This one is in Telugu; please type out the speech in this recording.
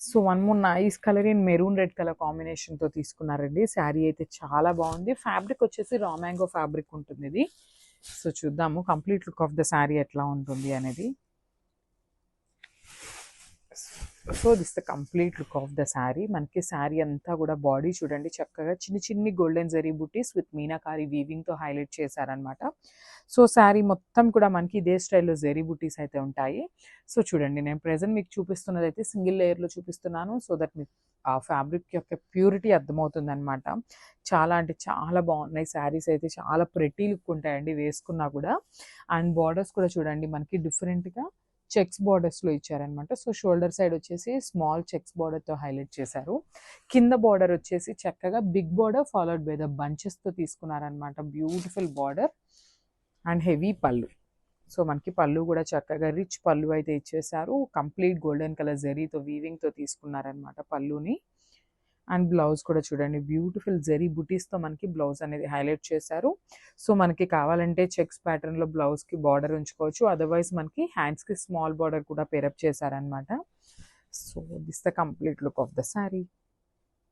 So one more nice colour in maroon red colour కాంబినేషన్తో తీసుకున్నారండి. శారీ అయితే చాలా బాగుంది. ఫ్యాబ్రిక్ వచ్చేసి రా మ్యాంగో ఫ్యాబ్రిక్ ఉంటుంది ఇది. సో చూద్దాము complete look of the sari ఎట్లా ఉంటుంది అనేది. So this the complete look of the sari. మనకి శారీ అంతా కూడా బాడీ చూడండి చక్కగా చిన్ని చిన్ని golden zari buttis with meenakari వీవింగ్తో హైలైట్ చేశారనమాట. సో శారీ మొత్తం కూడా మనకి ఇదే స్టైల్లో జరీ బుటీస్ అయితే ఉంటాయి. సో చూడండి నేను ప్రెజెంట్ మీకు చూపిస్తున్నది అయితే సింగిల్ లేయర్లో చూపిస్తున్నాను. సో దట్ మీకు ఆ ఫ్యాబ్రిక్ యొక్క ప్యూరిటీ అర్థమవుతుంది అనమాట. చాలా అంటే చాలా బాగున్నాయి శారీస్ అయితే. చాలా ప్రెటీ లుక్ ఉంటాయండి వేసుకున్నా కూడా. అండ్ బార్డర్స్ కూడా చూడండి మనకి డిఫరెంట్గా చెక్స్ బార్డర్స్లో ఇచ్చారనమాట. సో షోల్డర్ సైడ్ వచ్చేసి స్మాల్ చెక్స్ బార్డర్తో హైలైట్ చేశారు. కింద బార్డర్ వచ్చేసి చక్కగా big border followed by the బంచెస్తో తీసుకున్నారనమాట. బ్యూటిఫుల్ బార్డర్ అండ్ హెవీ పళ్ళు. సో మనకి పళ్ళు కూడా చక్కగా రిచ్ పళ్ళు అయితే ఇచ్చేసారు. కంప్లీట్ గోల్డెన్ కలర్ జరీతో వీవింగ్తో తీసుకున్నారనమాట పళ్ళుని. అండ్ బ్లౌజ్ కూడా చూడండి బ్యూటిఫుల్ జరీ బుటీస్తో మనకి బ్లౌజ్ అనేది హైలైట్ చేశారు. సో మనకి కావాలంటే చెక్స్ ప్యాటర్న్లో బ్లౌజ్కి బార్డర్ ఉంచుకోవచ్చు. అదర్వైజ్ మనకి హ్యాండ్స్కి స్మాల్ బార్డర్ కూడా పేరప్ చేశారనమాట. So this the complete look of the sari.